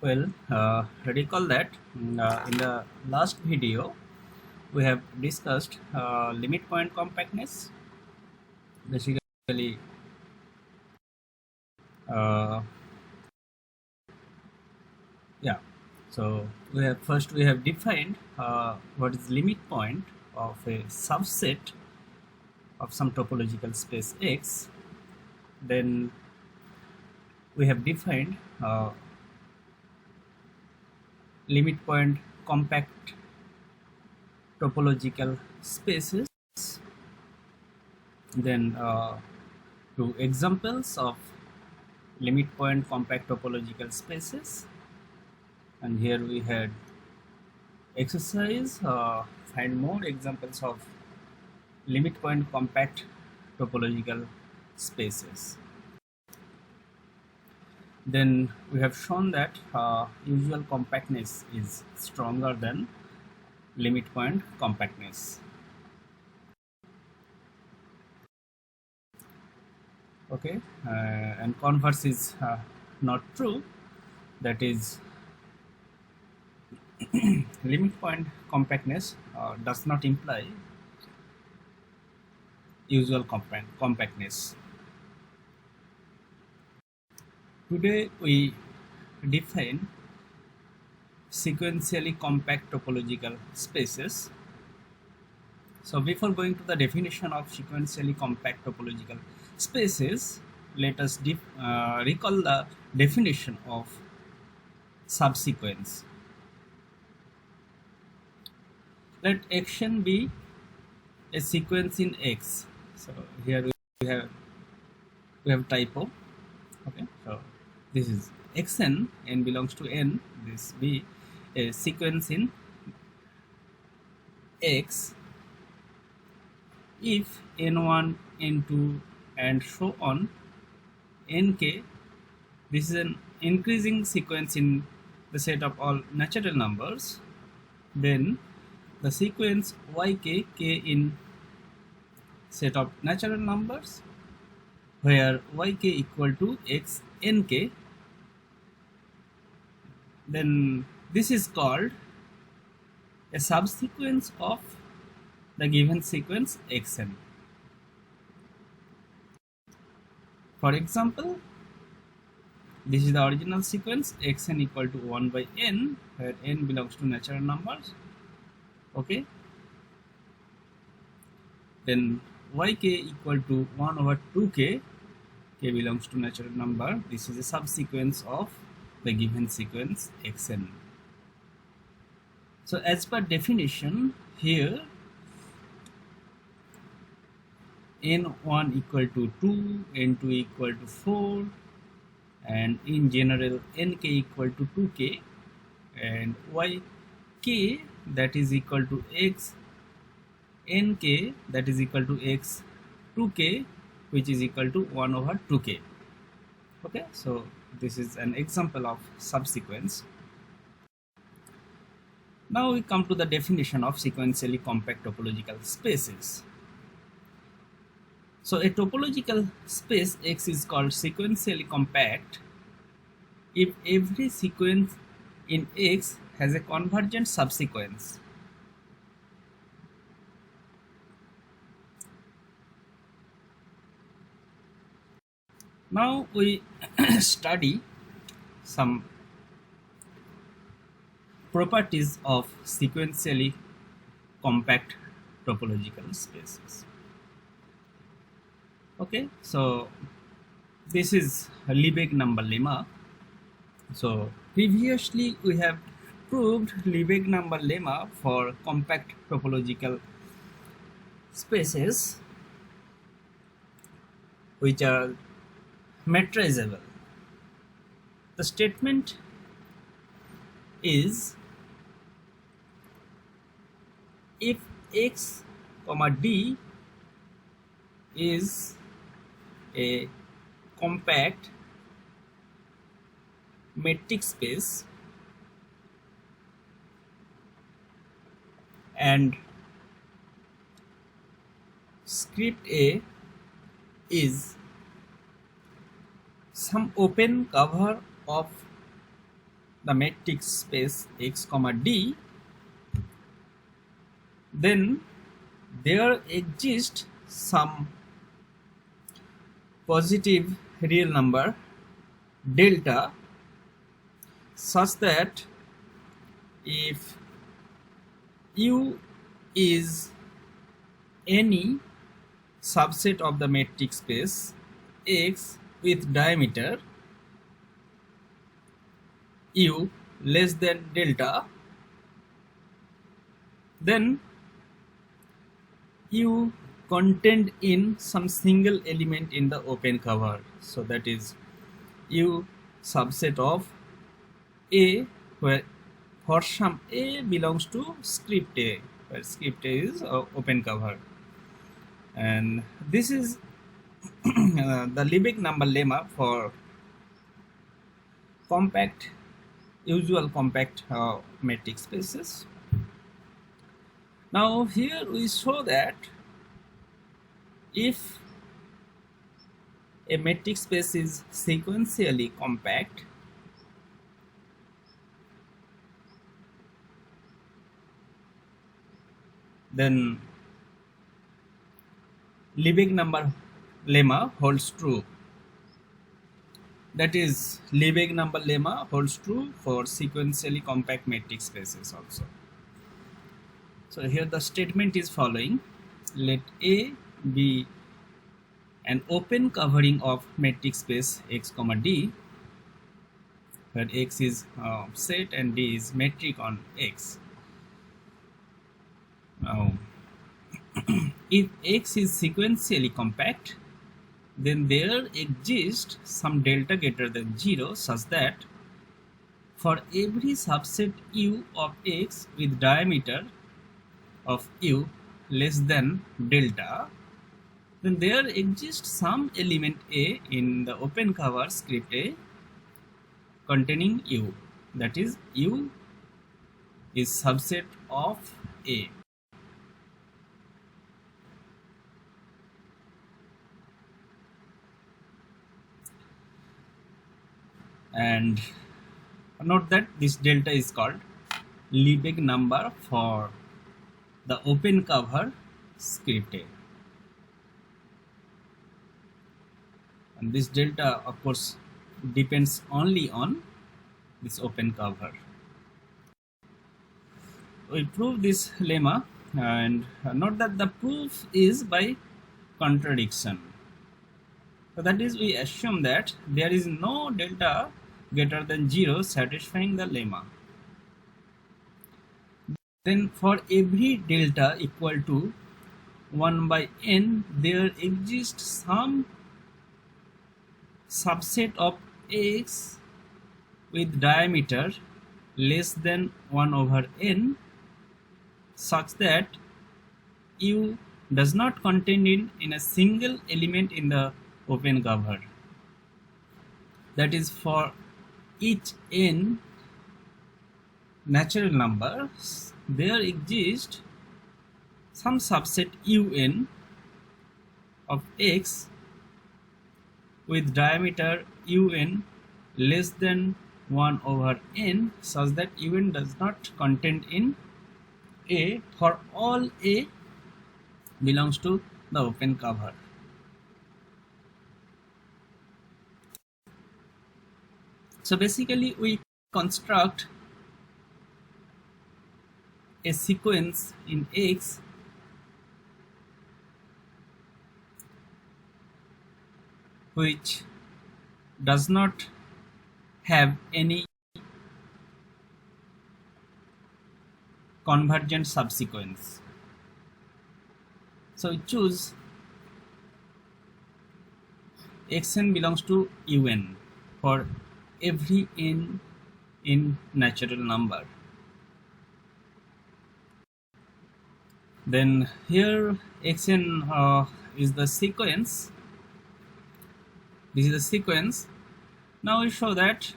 Recall that in the last video we have discussed limit point compactness. Basically, uh, yeah. So we have defined what is limit point of a subset of some topological space X. Then we have defined limit point compact topological spaces. Then two examples of limit point compact topological spaces, and here we had exercise find more examples of limit point compact topological spaces. Then we have shown that usual compactness is stronger than limit point compactness. Okay, and converse is not true. That is, limit point compactness does not imply usual compactness. Today we define sequentially compact topological spaces. So before going to the definition of sequentially compact topological spaces, let us recall the definition of subsequence. Let action be a sequence in X. So here we have typo. Okay, so this is xn, n belongs to n. This be a sequence in X if n1, n2, and so on nk. This is an increasing sequence in the set of all natural numbers. Then the sequence yk, k in set of natural numbers, where yk equal to x nk. Then this is called a subsequence of the given sequence xn. For example, this is the original sequence xn equal to 1 by n, where n belongs to natural numbers. Okay, then yk equal to 1 over 2k, k belongs to natural number. This is a subsequence of the given sequence xn. So as per definition, here n1 equal to 2, n2 equal to 4, and in general nk equal to 2k, and yk that is equal to x nk that is equal to x 2k, which is equal to 1 over 2k. Okay, so this is an example of subsequence. Now we come to the definition of sequentially compact topological spaces. So a topological space X is called sequentially compact if every sequence in X has a convergent subsequence. Now we study some properties of sequentially compact topological spaces. Okay, so this is Lebesgue number lemma. So previously we have proved Lebesgue number lemma for compact topological spaces which are metrizable. The statement is if x comma d is a compact metric space and script A is some open cover of the matrix space x comma d, then there exists some positive real number delta such that if U is any subset of the metric space X with diameter U less than delta, then U contained in some single element in the open cover. So that is U subset of A, where for some A belongs to script A, where script A is open cover. And this is the Lebesgue number lemma for compact, usual compact metric spaces. Now here we show that if a metric space is sequentially compact, then Lebesgue number lemma holds true. That is, Lebesgue number lemma holds true for sequentially compact metric spaces also. So here the statement is following: let A be an open covering of metric space x comma d, where x is set and d is metric on x. Now if x is sequentially compact, then there exists some delta greater than 0 such that for every subset U of x with diameter of U less than delta, then there exists some element A in the open cover script A containing U, that is U is subset of A. And note that this delta is called Lebesgue number for the open cover script A. And this delta of course depends only on this open cover. We prove this lemma, and note that the proof is by contradiction. So that is, we assume that there is no delta greater than 0 satisfying the lemma. Then for every delta equal to 1 by n, there exists some subset of x with diameter less than 1 over n such that U does not contain in a single element in the open cover. That is, for each n natural number, there exists some subset un of x with diameter un less than 1 over n such that un does not contain in A for all A belongs to the open cover. So basically we construct a sequence in X which does not have any convergent subsequence. So we choose xn belongs to un for every n in natural number. Then here xn is the sequence. This is the sequence. Now we show that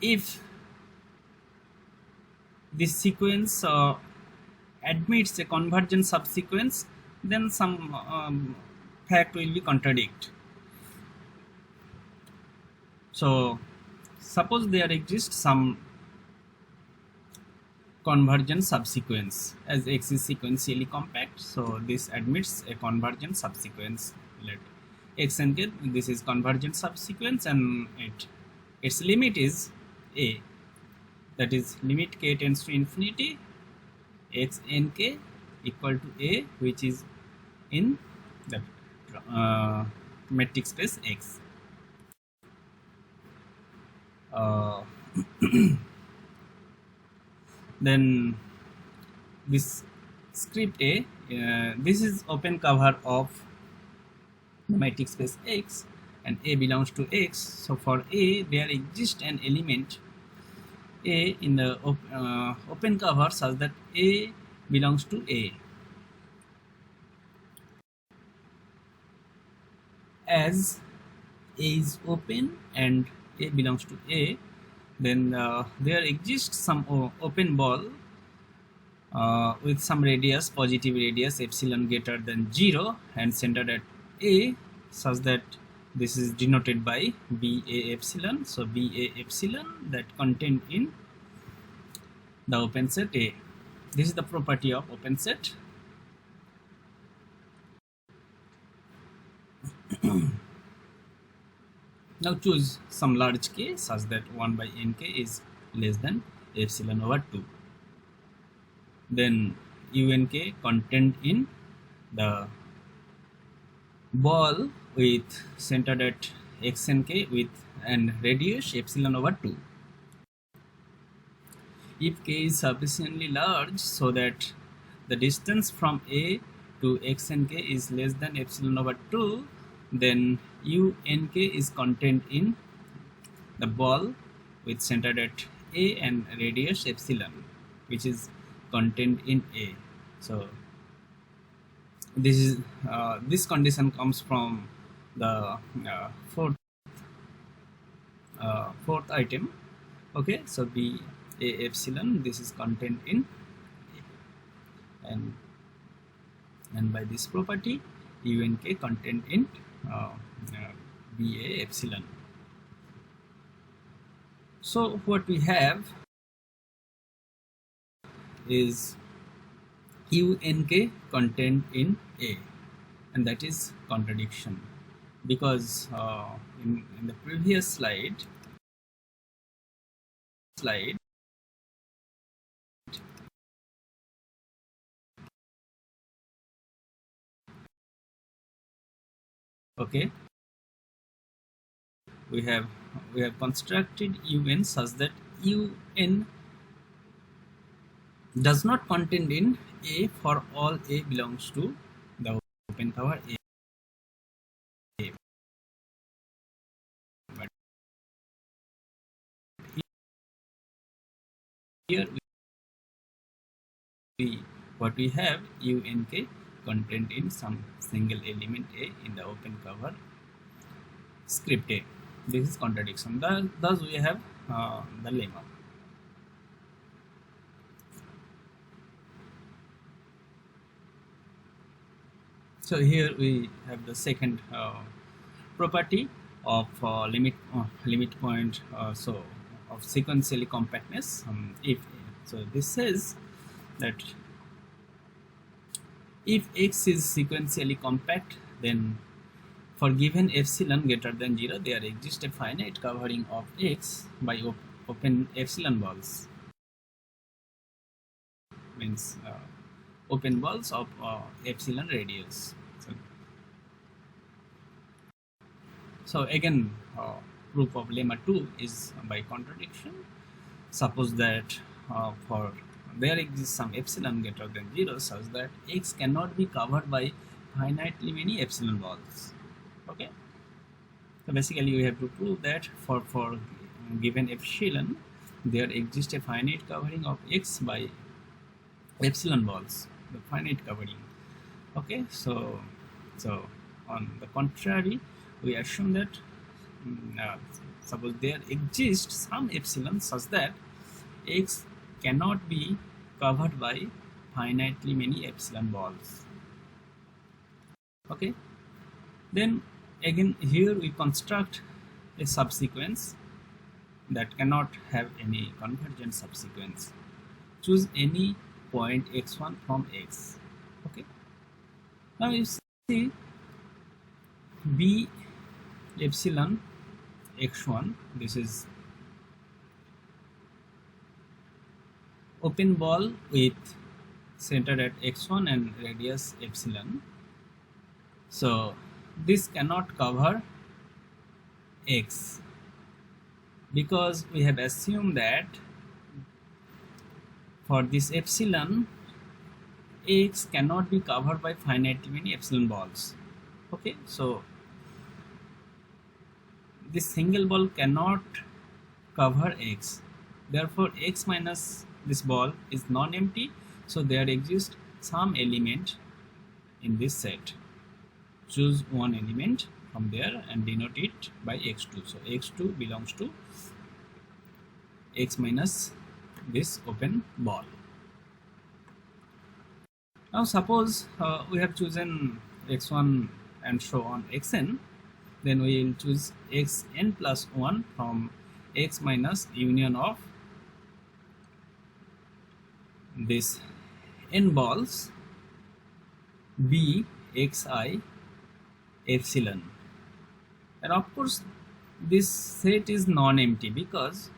if this sequence admits a convergent subsequence, then some fact will be contradict. So suppose there exists some convergent subsequence as X is sequentially compact, so this admits a convergent subsequence. Let X and K, this is convergent subsequence, and its limit is A, that is limit K tends to infinity, X n K equal to A, which is in the metric space X. Then this script A, this is open cover of the metric space X, and A belongs to X. So for A, there exists an element A in the open cover such that A belongs to A. As A is open and A belongs to A, then there exists some open ball with some radius, positive radius epsilon greater than 0 and centered at A, such that this is denoted by BA epsilon. So BA epsilon that contained in the open set A. This is the property of open set. Now choose some large k such that 1 by nk is less than epsilon over 2. Then UNK contained in the ball with centered at XNK with and radius epsilon over 2. If k is sufficiently large so that the distance from A to XNK is less than epsilon over 2, then UNK is contained in the ball with centered at A and radius epsilon, which is contained in A. So this is this condition comes from the fourth item. Okay, so B A epsilon, this is contained in A, and by this property UNK contained in BA epsilon. So what we have is UNK contained in A, and that is contradiction, because in the previous slide okay, we have constructed UN such that UN does not contain in A for all A belongs to the open cover A. But here what we have UNK contained in some single element A in the open cover script A. This is contradiction. Thus we have the lemma. So here we have the second property of limit point so of sequentially compactness. If so, this says that if X is sequentially compact, then for given epsilon greater than 0, there exists a finite covering of X by open epsilon balls. Means open balls of epsilon radius. So again, proof of lemma 2 is by contradiction. Suppose that for there exists some epsilon greater than 0 such that X cannot be covered by finitely many epsilon balls. Okay, so basically we have to prove that for given epsilon there exists a finite covering of X by epsilon balls, the finite covering. Okay, so on the contrary, we assume that suppose there exists some epsilon such that X cannot be covered by finitely many epsilon balls. Okay, then again here we construct a subsequence that cannot have any convergent subsequence. Choose any point x1 from x. Okay. Now you see b epsilon x1. This is open ball with center at x1 and radius epsilon. So this cannot cover x because we have assumed that for this epsilon x cannot be covered by finitely many epsilon balls. Okay, so this single ball cannot cover x, therefore x minus this ball is non-empty, so there exists some element in this set. Choose one element from there and denote it by x2. So x2 belongs to x minus this open ball. Now suppose we have chosen x1 and so on xn, then we will choose xn plus 1 from x minus union of this n balls b xi epsilon, and of course this set is non-empty because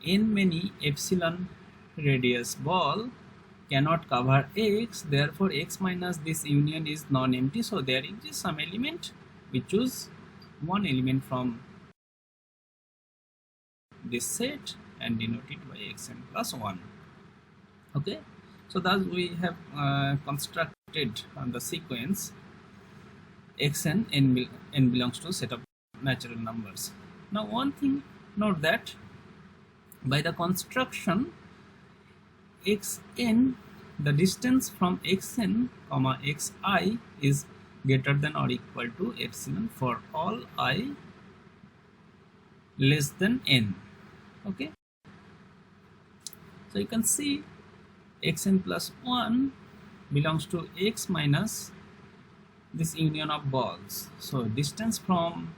n many epsilon radius ball cannot cover x, therefore x minus this union is non-empty, so there exists some element. We choose one element from this set and denote it by xn plus 1. Okay, so thus we have constructed the sequence xn n belongs to set of natural numbers. Now one thing, note that by the construction xn, the distance from xn comma xi is greater than or equal to epsilon for all I less than n. Okay, so you can see xn plus 1 belongs to x minus this union of balls. So distance from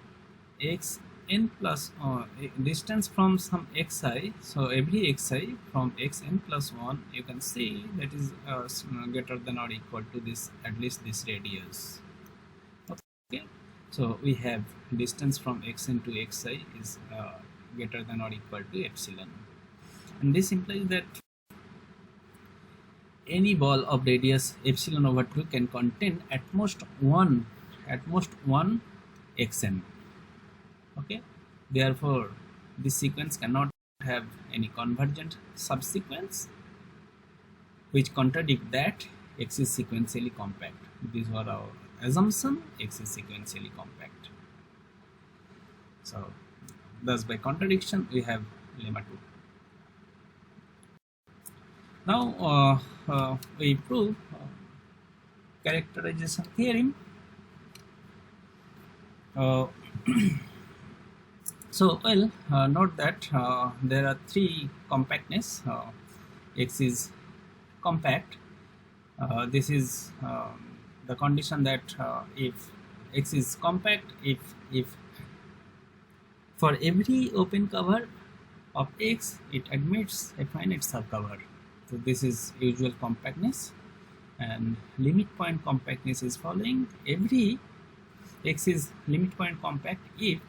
xn plus distance from some xi, so every xi from xn plus 1, you can see that is greater than or equal to this, at least this radius. Okay, so we have distance from xn to xi is greater than or equal to epsilon, and this implies that any ball of radius epsilon over 2 can contain at most one xn. Okay, therefore this sequence cannot have any convergent subsequence, which contradict that x is sequentially compact. This was our assumption, x is sequentially compact. So thus by contradiction we have lemma 2. Now we prove characterization theorem. So well, note that there are three compactness. X is compact. This is the condition that if x is compact, if for every open cover of x it admits a finite subcover. So this is usual compactness, and limit point compactness is following: every x is limit point compact if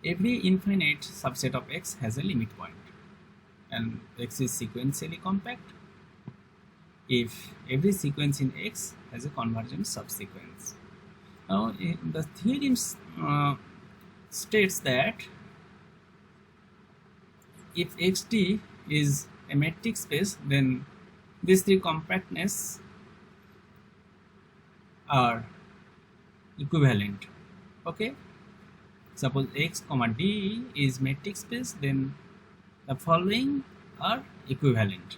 every infinite subset of x has a limit point, and x is sequentially compact if every sequence in x has a convergent subsequence. Now the theorem states that if xt is a metric space, then these three compactness are equivalent. Okay, suppose x comma d is metric space, then the following are equivalent.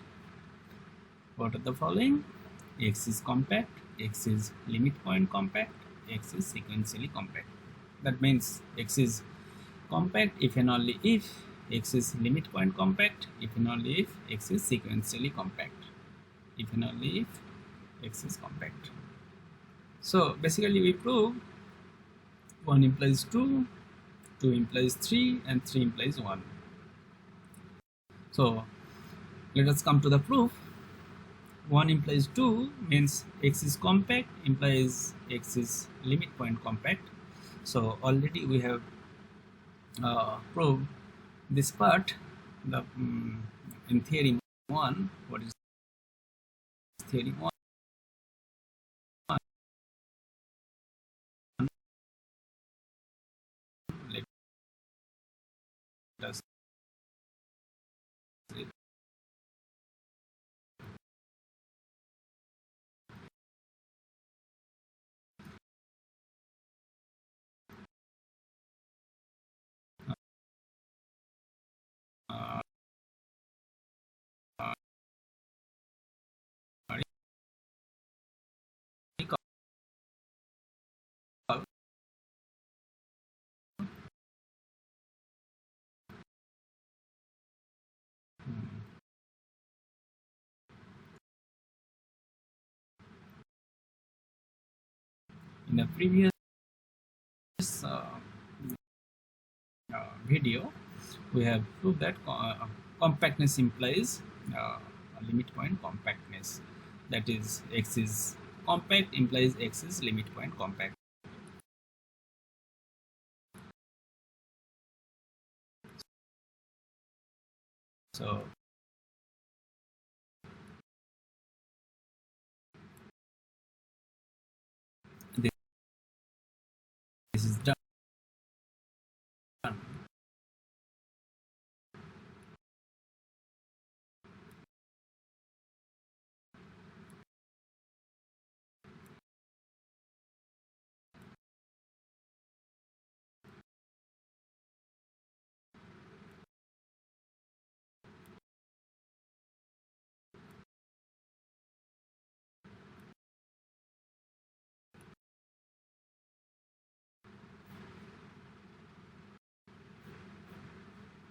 What are the following? X is compact, x is limit point compact, x is sequentially compact. That means x is compact if and only if x is limit point compact, if and only if x is sequentially compact, if and only if x is compact. So basically we prove 1 implies 2, 2 implies 3, and 3 implies 1. So let us come to the proof. 1 implies 2 means x is compact, implies x is limit point compact. So already we have proved this part. The in theorem 1, what is theorem 1? Let us uh, recall in the previous video we have proved that compactness implies a limit point compactness, that is x is compact implies x is limit point compact. So this is done.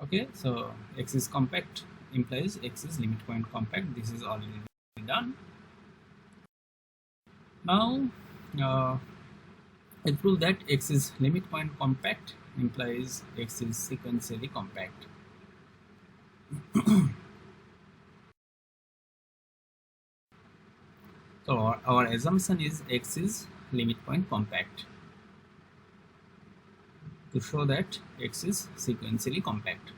Okay, so x is compact implies x is limit point compact. This is already done. Now I prove that x is limit point compact implies x is sequentially compact. So our assumption is x is limit point compact to show that x is sequentially compact.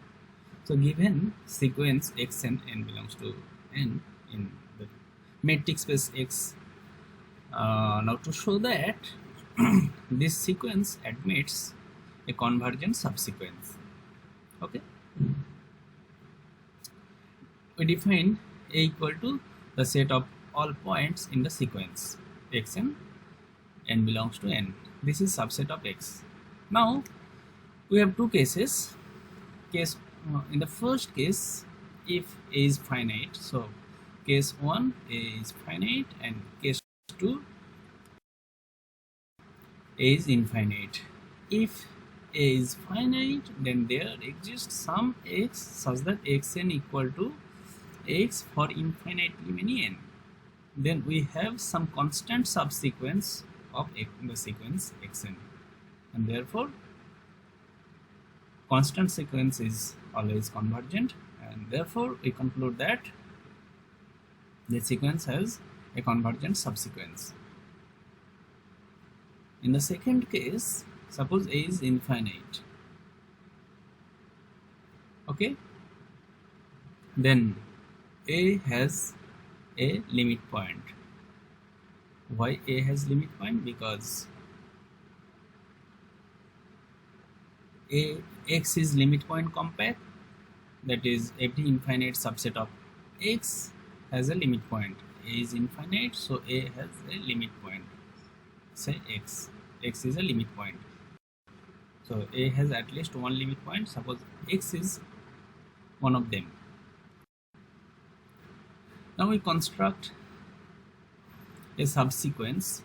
So given sequence x and n belongs to n in the metric space X, now to show that this sequence admits a convergent subsequence. Okay, we define A equal to the set of all points in the sequence x and n belongs to n. This is subset of x. Now we have two cases. Case in the first case, if A is finite, so case 1 A is finite, and case 2 A is infinite. If A is finite, then there exists some x such that xn equal to x for infinitely many n. Then we have some constant subsequence of the sequence xn, and therefore constant sequence is always convergent, and therefore we conclude that the sequence has a convergent subsequence. In the second case, suppose A is infinite. Okay, then A has a limit point. Why A has limit point? Because x is limit point compact, that is every infinite subset of x has a limit point. A is infinite, so A has a limit point. Say x is a limit point, so A has at least one limit point. Suppose x is one of them. Now we construct a subsequence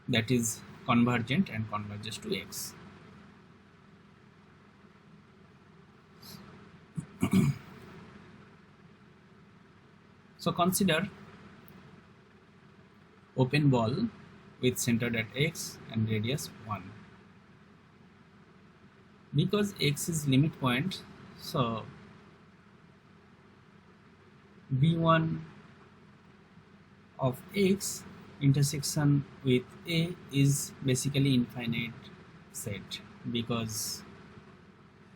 that is convergent and converges to x. So consider open ball with centered at x and radius 1. because x is limit point, so b1 of x intersection with a is basically infinite set, because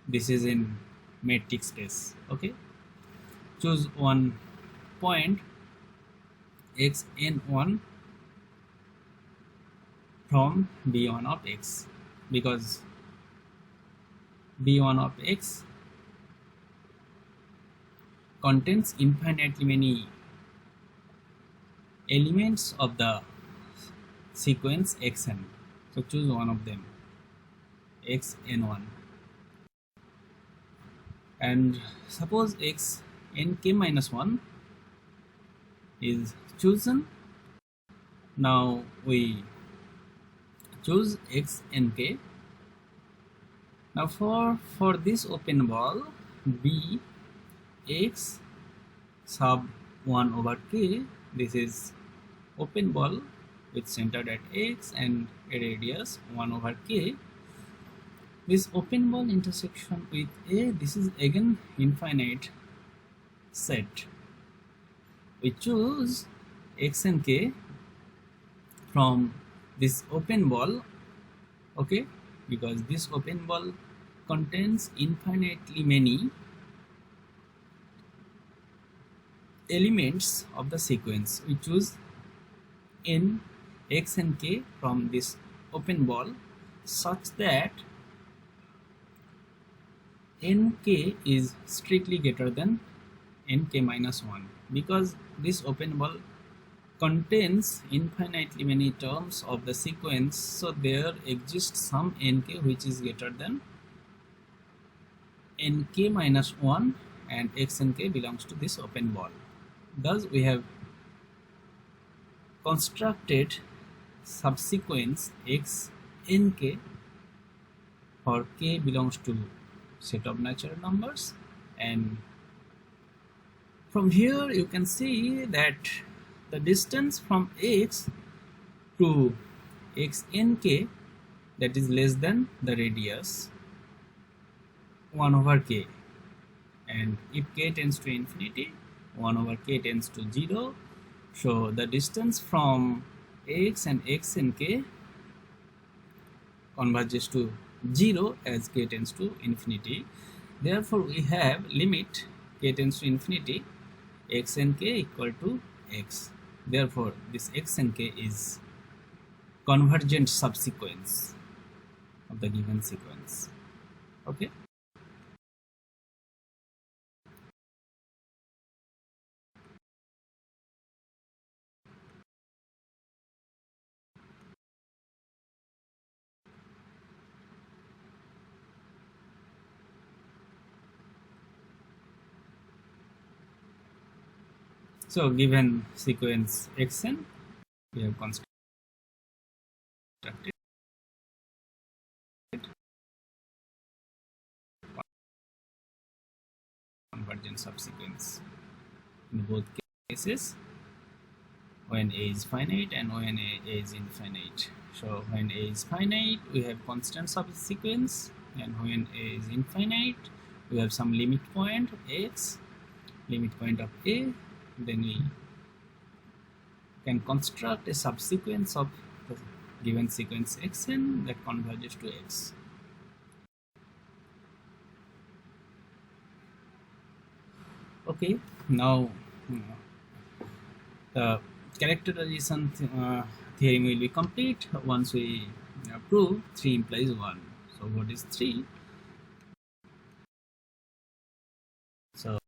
this is in matrix space. Okay, choose one point x n1 from b1 of x, because b1 of x contains infinitely many elements of the sequence xn. So choose one of them, xn1, and suppose x nk minus 1 is chosen. Now we choose xnk. Now for this open ball, b x sub 1 over k, this is open ball with centered at x and a radius 1 over k. This open ball intersection with a, this is again infinite set. We choose x and k from this open ball, okay, because this open ball contains infinitely many elements of the sequence. We choose n x and k from this open ball such that nk is strictly greater than nk minus 1, because this open ball contains infinitely many terms of the sequence, so there exists some nk which is greater than nk minus 1, and x and k belongs to this open ball. Thus we have constructed subsequence x nk for k belongs to set of natural numbers, and from here you can see that the distance from x to xnk, that is less than the radius 1 over k, and if k tends to infinity, 1 over k tends to 0, so the distance from x and xnk converges to 0 as k tends to infinity. Therefore we have limit k tends to infinity, x and k equal to x. Therefore this x and k is convergent subsequence of the given sequence. Okay. So given sequence xn, we have constructed convergent subsequence in both cases when a is finite and when a is infinite. So when a is finite, we have constant subsequence, and when a is infinite, we have some limit point x, limit point of a, then we can construct a subsequence of the given sequence xn that converges to x. Okay, now the characterization theorem will be complete once we prove 3 implies 1. So what is 3? So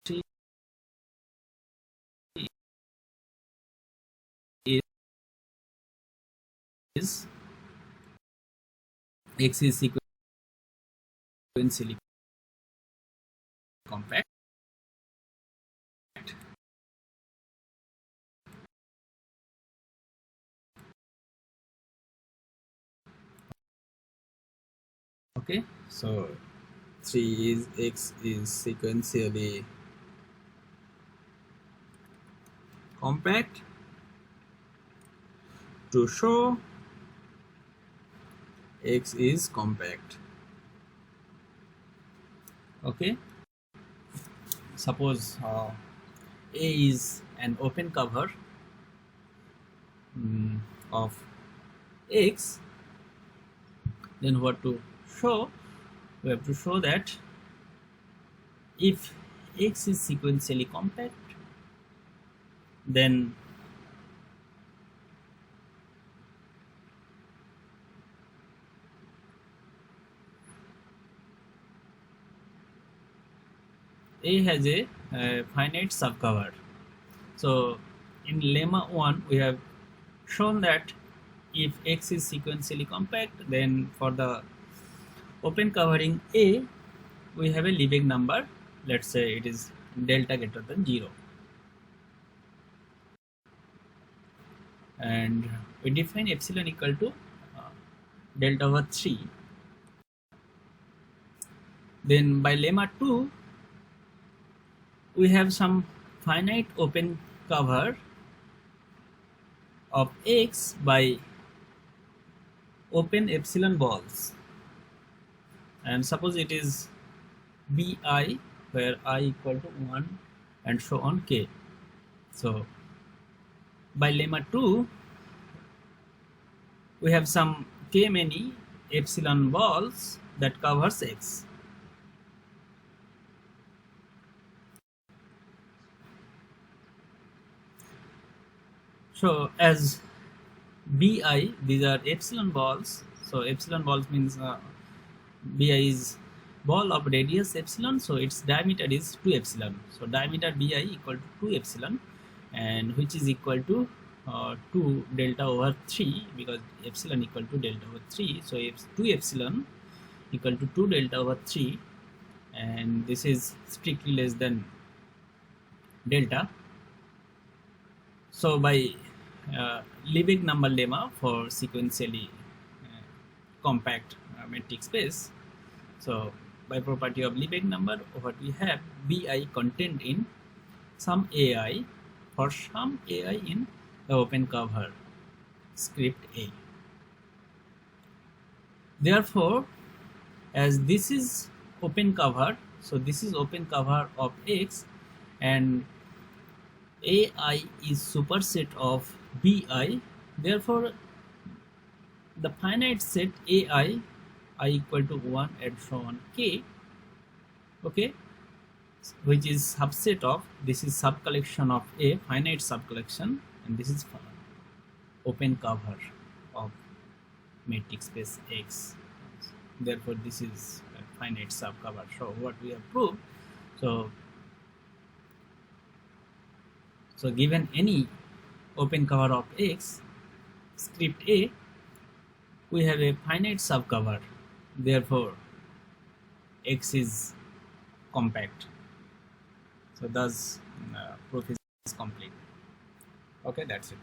3 is x is sequentially compact. Okay, so 3 is x is sequentially compact, to show X is compact. Okay, suppose A is an open cover of X, then what to show? We have to show that if X is sequentially compact, then A has a finite subcover. So in lemma 1 we have shown that if X is sequentially compact, then for the open covering A we have a Lebesgue number. Let's say it is delta greater than 0, and we define epsilon equal to delta over 3. Then by lemma 2 we have some finite open cover of X by open epsilon balls, and suppose it is Bi where I equal to 1 and so on K. So by lemma 2 we have some K many epsilon balls that covers X. So as Bi, these are epsilon balls. So epsilon balls means Bi is ball of radius epsilon, so its diameter is 2 epsilon. So diameter Bi equal to 2 epsilon, and which is equal to 2 delta over 3, because epsilon equal to delta over 3. So if 2 epsilon equal to 2 delta over 3, and this is strictly less than delta. So by Lebesgue number lemma for sequentially compact metric space, so by property of Lebesgue number, what we have, Bi contained in some Ai, for some Ai in the open cover script A. Therefore, as this is open cover, so this is open cover of X, and Ai is superset of Bi, therefore the finite set Ai, I equal to 1 and so on K, okay, which is subset of, this is subcollection of A, finite subcollection, and this is open cover of metric space X. Therefore this is a finite subcover. So what we have proved, so given any open cover of X script A, we have a finite subcover, therefore X is compact. So thus proof is complete. Okay, that's it.